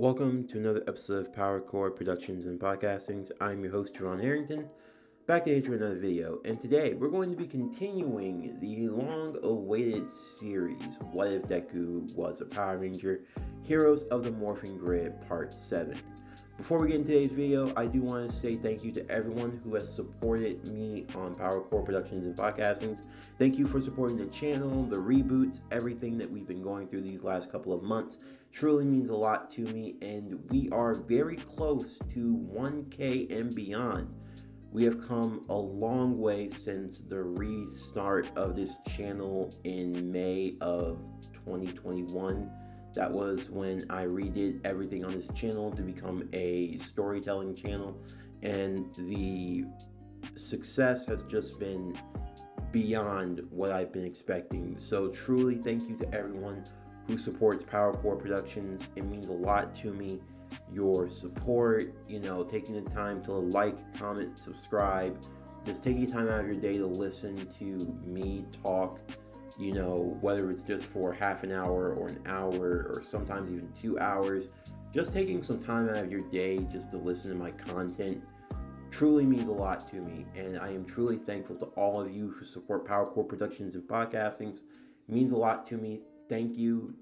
Welcome to another episode of Power Core Productions and Podcastings. I'm your host, Jerron Harrington, back today for another video. And today we're going to be continuing the long-awaited series, What If Deku Was a Power Ranger? Heroes of the Morphing Grid Part 7. Before we get into today's video, I do want to say thank you to everyone who has supported me on Power Core Productions and Podcastings. Thank you for supporting the channel, the reboots, everything that we've been going through these last couple of months. Truly means a lot to me, and we are very close to 1K and beyond. We have come a long way since the restart of this channel in May of 2021. That was when I redid everything on this channel to become a storytelling channel, and the success has just been beyond what I've been expecting. So truly thank you to everyone who supports Power Core Productions. It means a lot to me. Your support, taking the time to like, comment, subscribe, just taking time out of your day to listen to me talk, whether it's just for half an hour or an hour or sometimes even 2 hours, just taking some time out of your day just to listen to my content truly means a lot to me, and I am truly thankful to all of you who support Power Core Productions and Podcastings. It means a lot to me. Thank you,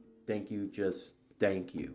just thank you.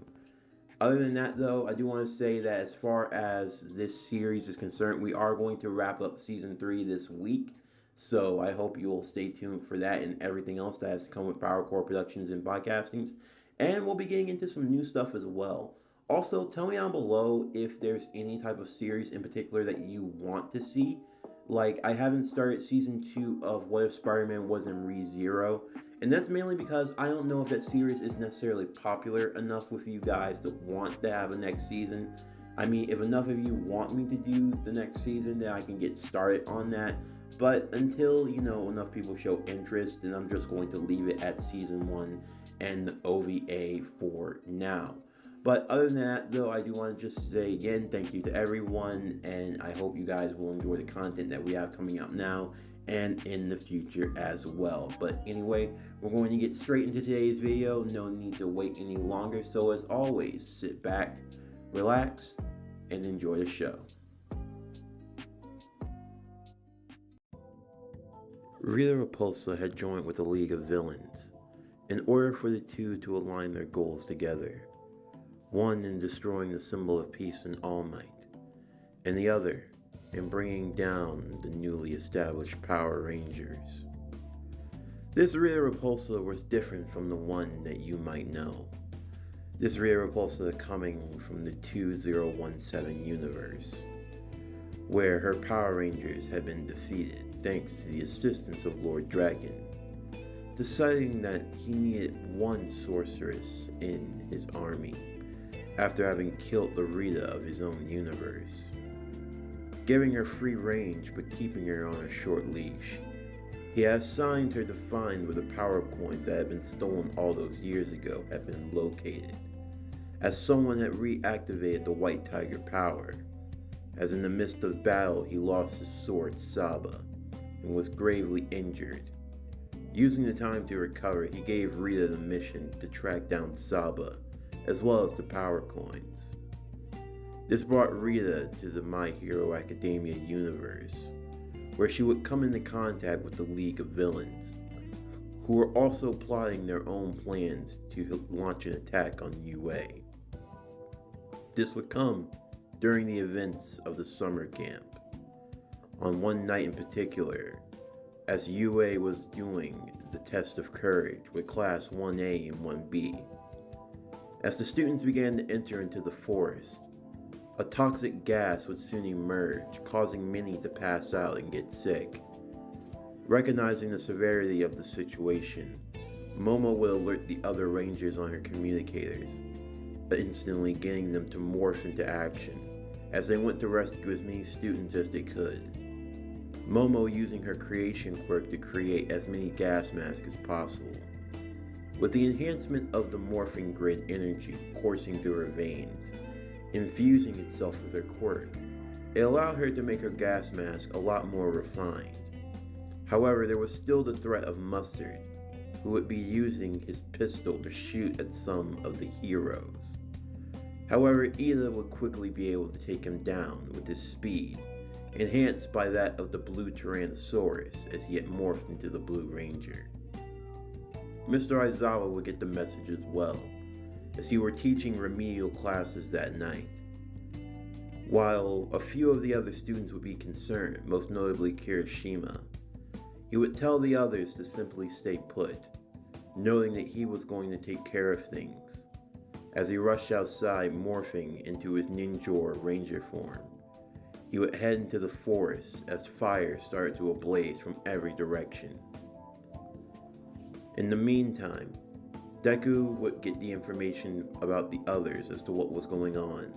Other than that, though, I do want to say that as far as this series is concerned, we are going to wrap up Season 3 this week. So I hope you will stay tuned for that and everything else that has to come with Power Core Productions and Podcastings. And we'll be getting into some new stuff as well. Also, tell me down below if there's any type of series in particular that you want to see. Like, I haven't started Season 2 of What If Spider-Man Was in ReZero. And that's mainly because I don't know if that series is necessarily popular enough with you guys to want to have a next season. I mean, if enough of you want me to do the next season, then I can get started on that. But until, enough people show interest, then I'm just going to leave it at Season 1 and the OVA for now. But other than that, though, I do want to just say again, thank you to everyone, and I hope you guys will enjoy the content that we have coming out now and in the future as well. But anyway, we're going to get straight into today's video. No need to wait any longer. So as always, sit back, relax, and enjoy the show. Rita Repulsa had joined with the League of Villains in order for the two to align their goals together, one in destroying the symbol of peace and All Might, and the other in bringing down the newly established Power Rangers. This Rita Repulsa was different from the one that you might know. This Rita Repulsa coming from the 2017 universe, where her Power Rangers had been defeated thanks to the assistance of Lord Dragon, deciding that he needed one sorceress in his army after having killed the Rita of his own universe, giving her free range but keeping her on a short leash. He had assigned her to find where the power coins that had been stolen all those years ago had been located, as someone had reactivated the White Tiger power, as in the midst of battle he lost his sword Saba and was gravely injured. Using the time to recover, he gave Rita the mission to track down Saba as well as the power coins. This brought Rita to the My Hero Academia universe, where she would come into contact with the League of Villains, who were also plotting their own plans to launch an attack on UA. This would come during the events of the summer camp, on one night in particular, as UA was doing the test of courage with Class 1A and 1B. As the students began to enter into the forest, a toxic gas would soon emerge, causing many to pass out and get sick. Recognizing the severity of the situation, Momo would alert the other Rangers on her communicators, instantly getting them to morph into action as they went to rescue as many students as they could. Momo using her creation quirk to create as many gas masks as possible. With the enhancement of the morphing grid energy coursing through her veins, infusing itself with her quirk, it allowed her to make her gas mask a lot more refined. However, there was still the threat of Mustard, who would be using his pistol to shoot at some of the heroes. However, Ida would quickly be able to take him down with his speed, enhanced by that of the blue Tyrannosaurus as he had morphed into the Blue Ranger. Mr. Aizawa would get the message as well, as he were teaching remedial classes that night. While a few of the other students would be concerned, most notably Kirishima, he would tell the others to simply stay put, knowing that he was going to take care of things, as he rushed outside morphing into his ninja ranger form. He would head into the forest as fire started to ablaze from every direction. In the meantime, Deku would get the information about the others as to what was going on,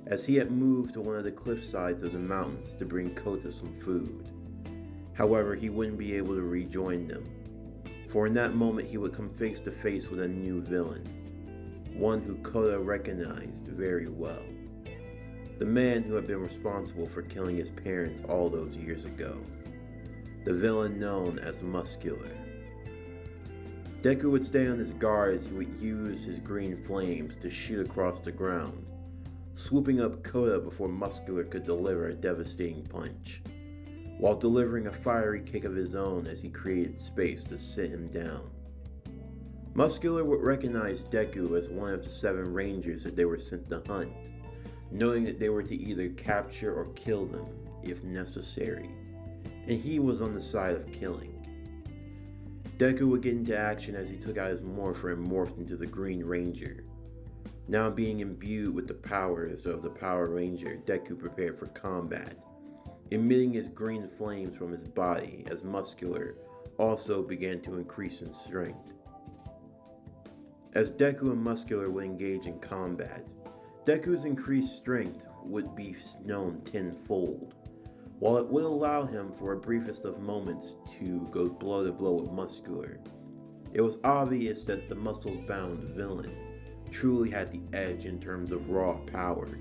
as he had moved to one of the cliff sides of the mountains to bring Kota some food. However, he wouldn't be able to rejoin them, for in that moment he would come face to face with a new villain, one who Kota recognized very well. The man who had been responsible for killing his parents all those years ago. The villain known as Muscular. Deku would stay on his guard as he would use his green flames to shoot across the ground, swooping up Kota before Muscular could deliver a devastating punch, while delivering a fiery kick of his own as he created space to sit him down. Muscular would recognize Deku as one of the 7 Rangers that they were sent to hunt, knowing that they were to either capture or kill them if necessary, and he was on the side of killing. Deku would get into action as he took out his morpher and morphed into the Green Ranger. Now being imbued with the powers of the Power Ranger, Deku prepared for combat, emitting his green flames from his body as Muscular also began to increase in strength. As Deku and Muscular would engage in combat, Deku's increased strength would be known tenfold, while it would allow him for a briefest of moments to go blow to blow with Muscular. It was obvious that the muscle-bound villain truly had the edge in terms of raw power.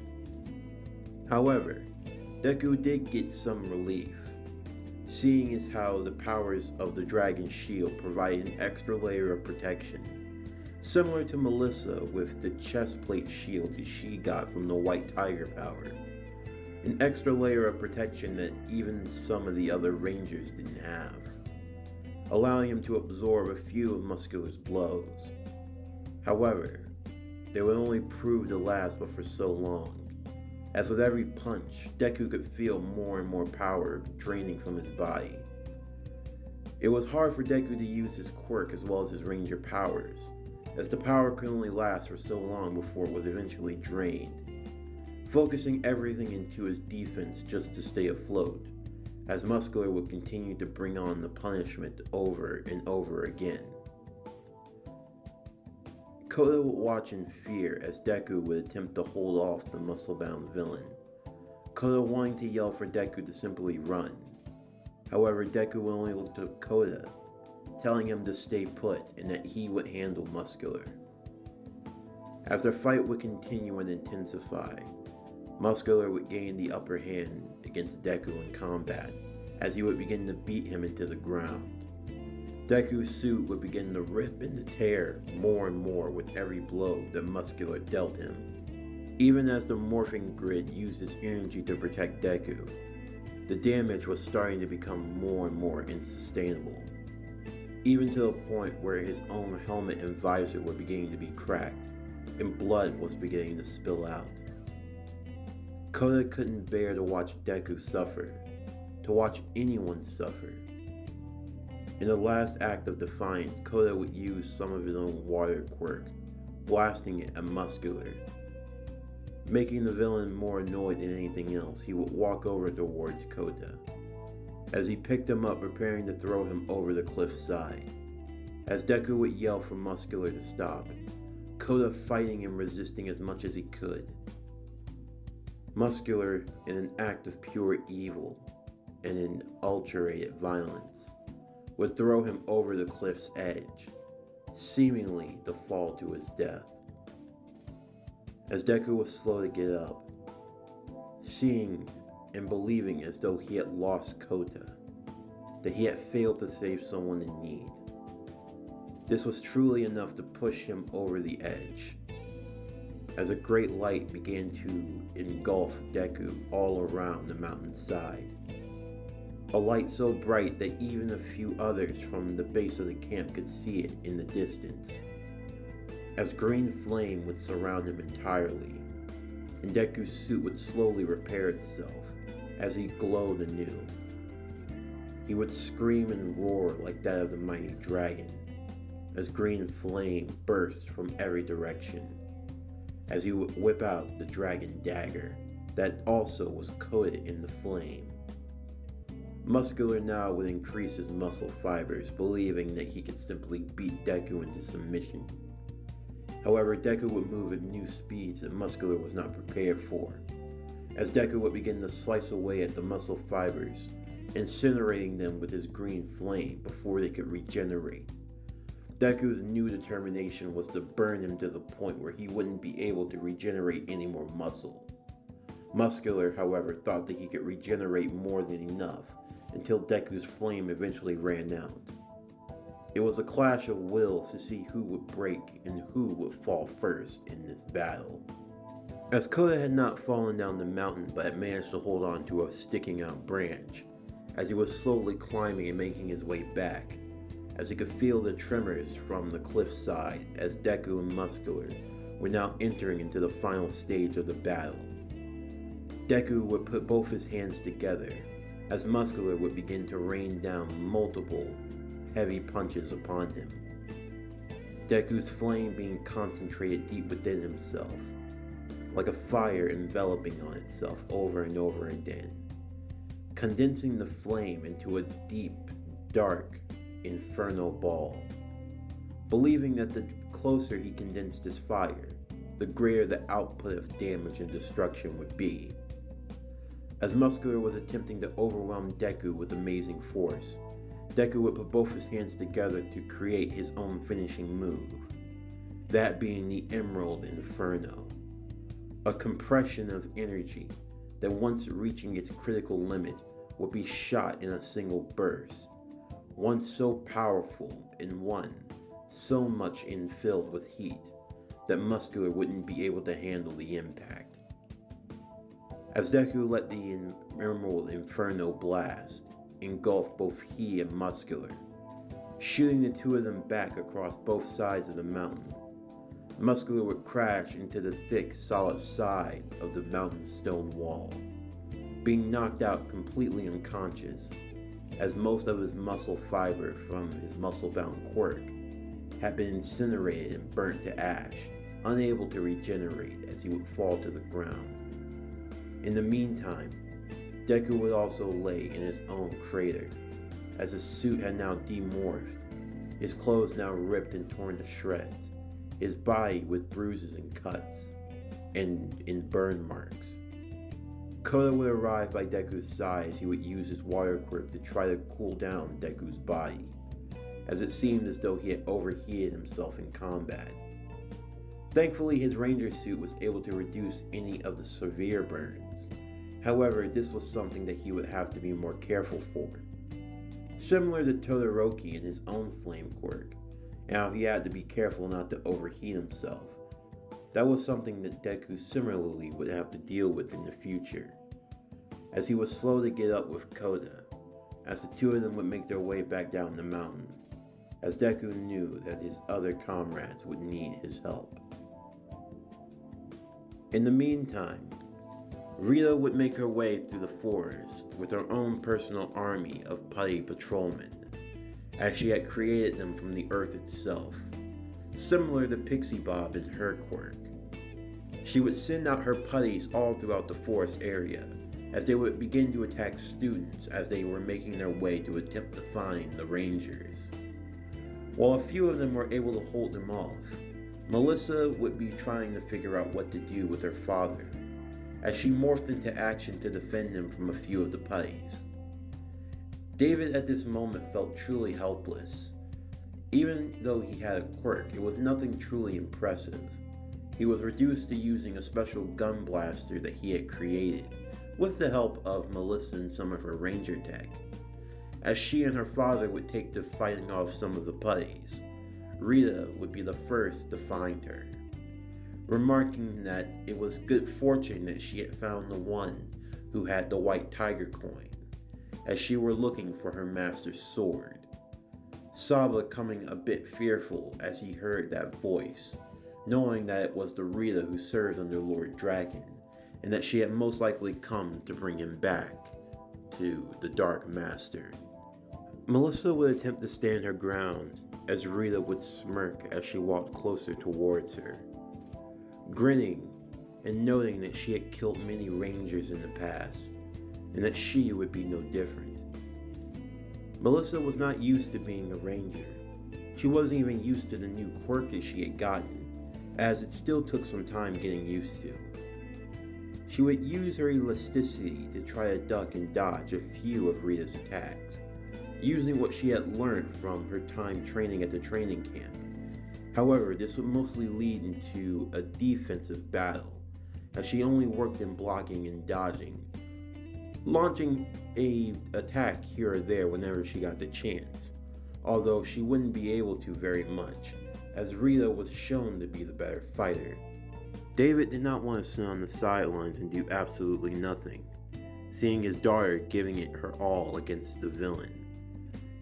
However, Deku did get some relief, seeing as how the powers of the Dragon Shield provided an extra layer of protection, similar to Melissa with the chest plate shield that she got from the White Tiger power. An extra layer of protection that even some of the other Rangers didn't have, allowing him to absorb a few of Muscular's blows. However, they would only prove to last but for so long, as with every punch, Deku could feel more and more power draining from his body. It was hard for Deku to use his quirk as well as his Ranger powers, as the power could only last for so long before it was eventually drained, focusing everything into his defense just to stay afloat, as Muscular would continue to bring on the punishment over and over again. Kota would watch in fear as Deku would attempt to hold off the muscle-bound villain, Kota wanting to yell for Deku to simply run. However, Deku would only look to Kota, telling him to stay put and that he would handle Muscular. As their fight would continue and intensify, Muscular would gain the upper hand against Deku in combat, as he would begin to beat him into the ground. Deku's suit would begin to rip and to tear more and more with every blow that Muscular dealt him. Even as the morphing grid used its energy to protect Deku, the damage was starting to become more and more unsustainable, even to the point where his own helmet and visor were beginning to be cracked, and blood was beginning to spill out. Kota couldn't bear to watch Deku suffer, to watch anyone suffer. In the last act of defiance, Kota would use some of his own water quirk, blasting it at Muscular. Making the villain more annoyed than anything else, he would walk over towards Kota, as he picked him up preparing to throw him over the cliff side. As Deku would yell for Muscular to stop, Kota fighting and resisting as much as he could. Muscular, in an act of pure evil and in ultra-rated violence, would throw him over the cliff's edge, seemingly to fall to his death. As Deku was slow to get up, seeing and believing as though he had lost Kota, that he had failed to save someone in need. This was truly enough to push him over the edge. as a great light began to engulf Deku all around the mountainside. A light so bright that even a few others from the base of the camp could see it in the distance, as green flame would surround him entirely, and Deku's suit would slowly repair itself as he glowed anew. He would scream and roar like that of the mighty dragon, as green flame burst from every direction, as he would whip out the dragon dagger that also was coated in the flame. Muscular now would increase his muscle fibers, believing that he could simply beat Deku into submission. However, Deku would move at new speeds that Muscular was not prepared for, as Deku would begin to slice away at the muscle fibers, incinerating them with his green flame before they could regenerate. Deku's new determination was to burn him to the point where he wouldn't be able to regenerate any more muscle. Muscular, however, thought that he could regenerate more than enough until Deku's flame eventually ran out. It was a clash of wills to see who would break and who would fall first in this battle. As Kota had not fallen down the mountain but had managed to hold on to a sticking out branch, as he was slowly climbing and making his way back, as he could feel the tremors from the cliffside as Deku and Muscular were now entering into the final stage of the battle. Deku would put both his hands together as Muscular would begin to rain down multiple heavy punches upon him, Deku's flame being concentrated deep within himself, like a fire enveloping on itself over and over again, condensing the flame into a deep, dark, infernal ball, believing that the closer he condensed his fire, the greater the output of damage and destruction would be. As Muscular was attempting to overwhelm Deku with amazing force, Deku would put both his hands together to create his own finishing move, that being the Emerald Inferno, a compression of energy that once reaching its critical limit would be shot in a single burst, one so powerful and one so much infilled with heat that Muscular wouldn't be able to handle the impact. As Deku let the Emerald Inferno blast engulf both he and Muscular, shooting the two of them back across both sides of the mountain, Muscular would crash into the thick, solid side of the mountain stone wall, being knocked out completely unconscious, as most of his muscle fiber from his muscle-bound quirk had been incinerated and burnt to ash, unable to regenerate as he would fall to the ground. In the meantime, Deku would also lay in his own crater, as his suit had now demorphed, his clothes now ripped and torn to shreds, his body with bruises and cuts, and in burn marks. Kota would arrive by Deku's side as he would use his water quirk to try to cool down Deku's body, as it seemed as though he had overheated himself in combat. Thankfully, his ranger suit was able to reduce any of the severe burns. However, this was something that he would have to be more careful for. Similar to Todoroki in his own flame quirk, and how he had to be careful not to overheat himself. That was something that Deku similarly would have to deal with in the future, as he was slow to get up with Kota, as the two of them would make their way back down the mountain, as Deku knew that his other comrades would need his help. In the meantime, Rita would make her way through the forest with her own personal army of putty patrolmen, as she had created them from the earth itself, similar to Pixie Bob in her quirk. She would send out her putties all throughout the forest area, as they would begin to attack students as they were making their way to attempt to find the Rangers. While a few of them were able to hold them off, Melissa would be trying to figure out what to do with her father, as she morphed into action to defend him from a few of the putties. David at this moment felt truly helpless. Even though he had a quirk, it was nothing truly impressive. He was reduced to using a special gun blaster that he had created, with the help of Melissa and some of her ranger tech, as she and her father would take to fighting off some of the putties. Rita would be the first to find her. remarking that it was good fortune that she had found the one who had the white tiger coin, as she were looking for her master's sword. Saba coming a bit fearful as he heard that voice, knowing that it was the Rita who served under Lord Dragon, and that she had most likely come to bring him back to the Dark Master. Melissa would attempt to stand her ground, as Rita would smirk as she walked closer towards her, grinning and noting that she had killed many rangers in the past, and that she would be no different. Melissa was not used to being a ranger. She wasn't even used to the new quirk that she had gotten, as it still took some time getting used to. She would use her elasticity to try to duck and dodge a few of Rita's attacks, using what she had learned from her time training at the training camp. However, this would mostly lead into a defensive battle, as she only worked in blocking and dodging, launching an attack here or there whenever she got the chance, although she wouldn't be able to very much, as Rita was shown to be the better fighter. David did not want to sit on the sidelines and do absolutely nothing, seeing his daughter giving it her all against the villain.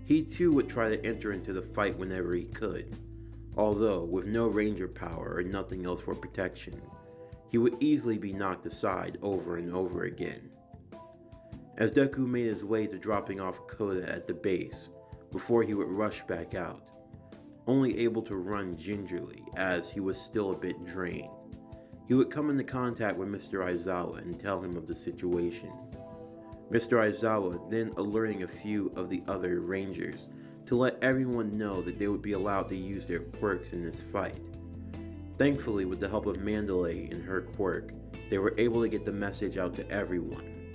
He too would try to enter into the fight whenever he could, although with no ranger power or nothing else for protection, he would easily be knocked aside over and over again. As Deku made his way to dropping off Koda at the base, before he would rush back out, only able to run gingerly as he was still a bit drained, he would come into contact with Mr. Aizawa and tell him of the situation. Mr. Aizawa then alerting a few of the other rangers to let everyone know that they would be allowed to use their quirks in this fight. Thankfully, with the help of Mandalay and her quirk, they were able to get the message out to everyone,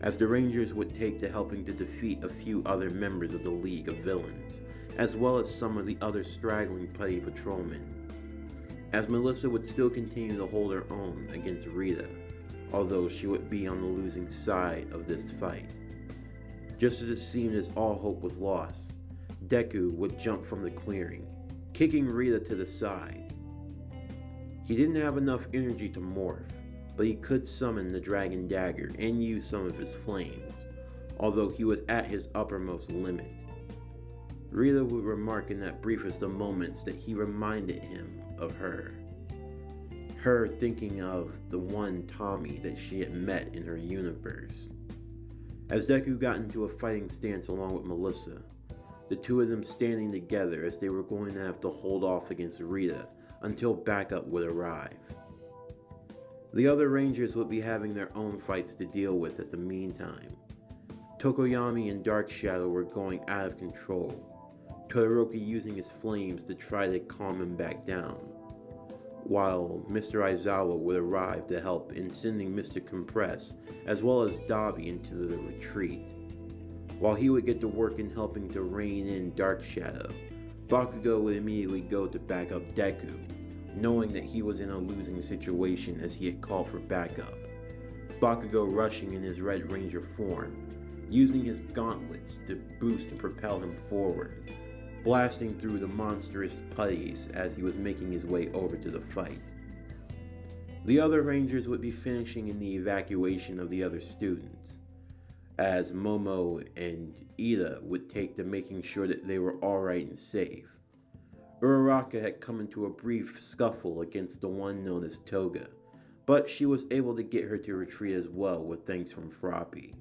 as the Rangers would take to helping to defeat a few other members of the League of Villains, as well as some of the other straggling petty patrolmen, as Melissa would still continue to hold her own against Rita, although she would be on the losing side of this fight. Just as it seemed as all hope was lost, Deku would jump from the clearing, kicking Rita to the side. He didn't have enough energy to morph, but he could summon the Dragon Dagger and use some of his flames, although he was at his uppermost limit. Rita would remark in that briefest of moments that he reminded him of her. Her thinking of the one Tommy that she had met in her universe. As Deku got into a fighting stance along with Melissa, the two of them standing together as they were going to have to hold off against Rita until backup would arrive. The other Rangers would be having their own fights to deal with at the meantime. Tokoyami and Dark Shadow were going out of control, Todoroki using his flames to try to calm him back down, while Mr. Aizawa would arrive to help in sending Mr. Compress as well as Dabi into the retreat. While he would get to work in helping to rein in Dark Shadow, Bakugo would immediately go to back up Deku, knowing that he was in a losing situation as he had called for backup. Bakugo rushing in his Red Ranger form, using his gauntlets to boost and propel him forward, blasting through the monstrous putties as he was making his way over to the fight. The other Rangers would be finishing in the evacuation of the other students, as Momo and Ida would take to making sure that they were alright and safe. Uraraka had come into a brief scuffle against the one known as Toga, but she was able to get her to retreat as well with thanks from Froppy.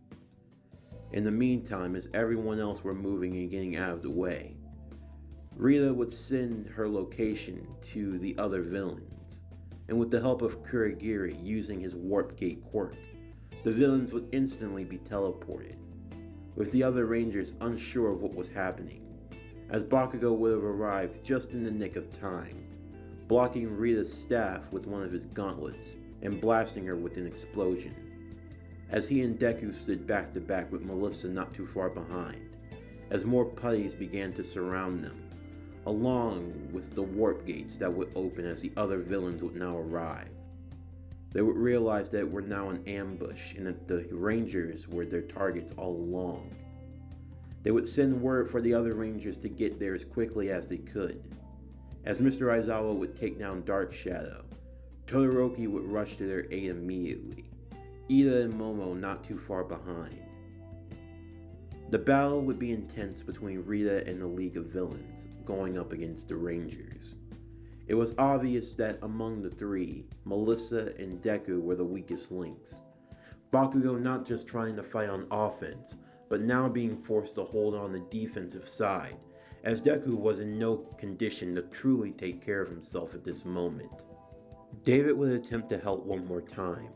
In the meantime, as everyone else were moving and getting out of the way, Rita would send her location to the other villains, and with the help of Kurogiri using his Warp Gate quirk, the villains would instantly be teleported, with the other Rangers unsure of what was happening, as Bakugo would have arrived just in the nick of time, blocking Rita's staff with one of his gauntlets and blasting her with an explosion, as he and Deku stood back to back with Melissa not too far behind, as more putties began to surround them, along with the warp gates that would open as the other villains would now arrive. They would realize that it were now an ambush and that the Rangers were their targets all along. They would send word for the other Rangers to get there as quickly as they could, as Mr. Aizawa would take down Dark Shadow, Todoroki would rush to their aid immediately, Ida and Momo not too far behind. The battle would be intense between Rita and the League of Villains, going up against the Rangers. It was obvious that among the three, Melissa and Deku were the weakest links. Bakugo not just trying to fight on offense, but now being forced to hold on the defensive side, as Deku was in no condition to truly take care of himself at this moment. David would attempt to help one more time.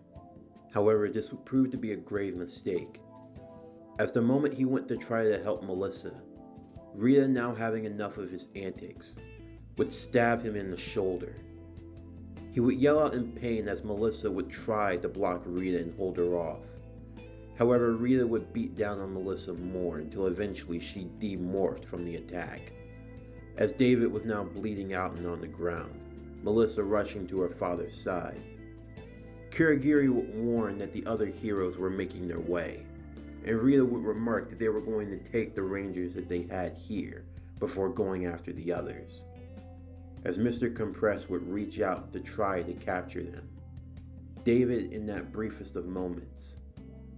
However, this would prove to be a grave mistake. As the moment he went to try to help Melissa, Rita, now having enough of his antics, would stab him in the shoulder. He would yell out in pain as Melissa would try to block Rita and hold her off. However, Rita would beat down on Melissa more until eventually she demorphed from the attack. As David was now bleeding out and on the ground, Melissa rushing to her father's side. Kurogiri would warn that the other heroes were making their way, and Rita would remark that they were going to take the Rangers that they had here before going after the others. As Mr. Compress would reach out to try to capture them, David, in that briefest of moments,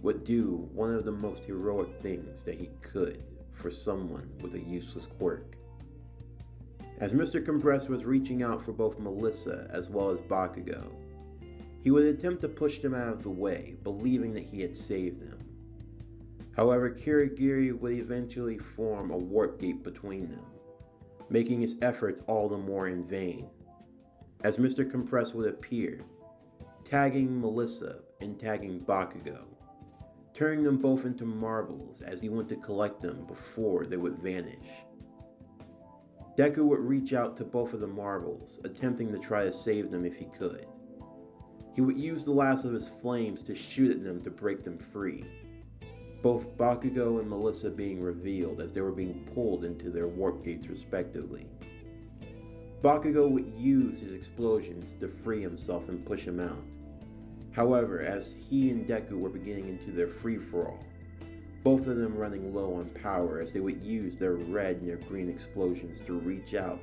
would do one of the most heroic things that he could for someone with a useless quirk. As Mr. Compress was reaching out for both Melissa as well as Bakugo, he would attempt to push them out of the way, believing that he had saved them. However, Kurogiri would eventually form a warp gate between them, making his efforts all the more in vain, as Mr. Compress would appear, tagging Melissa and tagging Bakugo, turning them both into marbles as he went to collect them before they would vanish. Deku would reach out to both of the marbles, attempting to try to save them if he could. He would use the last of his flames to shoot at them to break them free, both Bakugo and Melissa being revealed as they were being pulled into their warp gates respectively. Bakugo would use his explosions to free himself and push him out. However, as he and Deku were beginning into their free-for-all, both of them running low on power as they would use their red and their green explosions to reach out,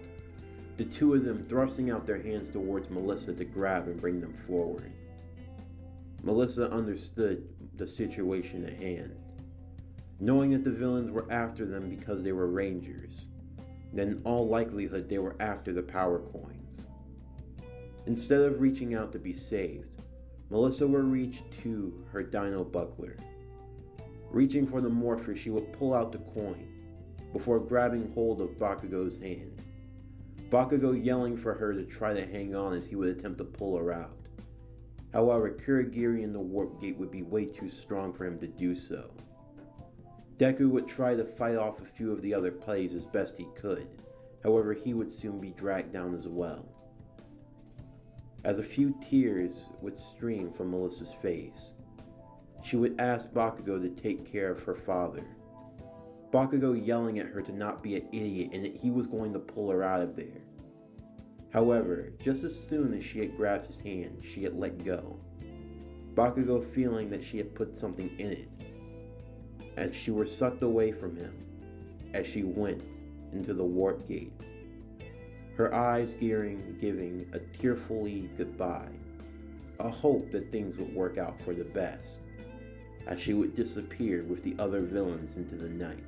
the two of them thrusting out their hands towards Melissa to grab and bring them forward. Melissa understood the situation at hand, knowing that the villains were after them because they were Rangers. Then in all likelihood they were after the power coins. Instead of reaching out to be saved, Melissa would reach to her Dino Buckler. Reaching for the morpher, she would pull out the coin, before grabbing hold of Bakugo's hand. Bakugo yelling for her to try to hang on as he would attempt to pull her out. However, Kurogiri in the warp gate would be way too strong for him to do so. Deku would try to fight off a few of the other plays as best he could, however he would soon be dragged down as well. As a few tears would stream from Melissa's face, she would ask Bakugo to take care of her father. Bakugo yelling at her to not be an idiot and that he was going to pull her out of there. However, just as soon as she had grabbed his hand, she had let go, Bakugo feeling that she had put something in it, as she were sucked away from him as she went into the warp gate, her eyes giving a tearfully goodbye, a hope that things would work out for the best, as she would disappear with the other villains into the night,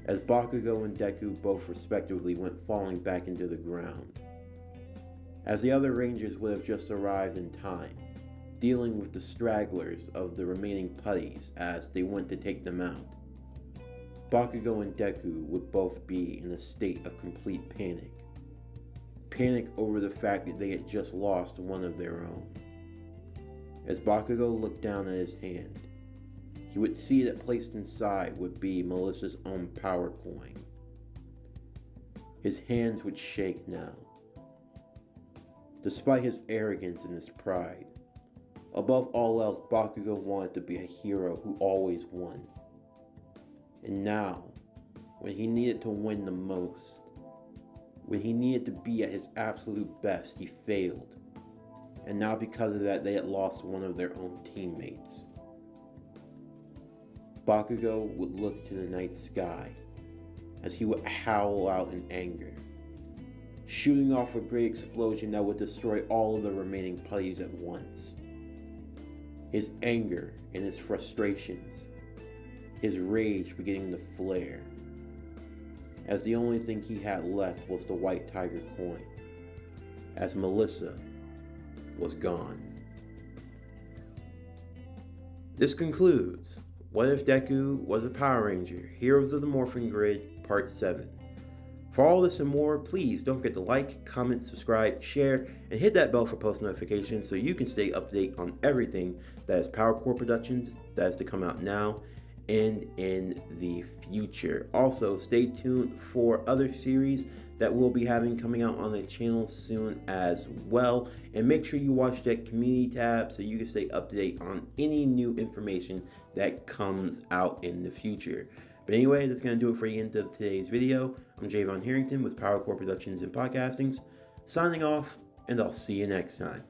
as Bakugo and Deku both respectively went falling back into the ground. As the other Rangers would have just arrived in time, dealing with the stragglers of the remaining putties as they went to take them out, Bakugo and Deku would both be in a state of complete panic. Panic over the fact that they had just lost one of their own. As Bakugo looked down at his hand, he would see that placed inside would be Melissa's own power coin. His hands would shake now. Despite his arrogance and his pride, above all else, Bakugo wanted to be a hero who always won. And now, when he needed to win the most, when he needed to be at his absolute best, he failed. And now because of that, they had lost one of their own teammates. Bakugo would look to the night sky as he would howl out in anger. shooting off a great explosion that would destroy all of the remaining putties at once. His anger and his frustrations, his rage beginning to flare, as the only thing he had left was the white tiger coin, as Melissa was gone. This concludes What If Deku Was a Power Ranger? Heroes of the Morphing Grid, Part 7. For all this and more, please don't forget to like, comment, subscribe, share, and hit that bell for post notifications so you can stay up to date on everything that is Power Core Productions that is to come out now and in the future. Also, stay tuned for other series that we'll be having coming out on the channel soon as well. And make sure you watch that community tab so you can stay up to date on any new information that comes out in the future. But anyway, that's going to do it for the end of today's video. I'm Javon Harrington with Power Core Productions and Podcastings, signing off, and I'll see you next time.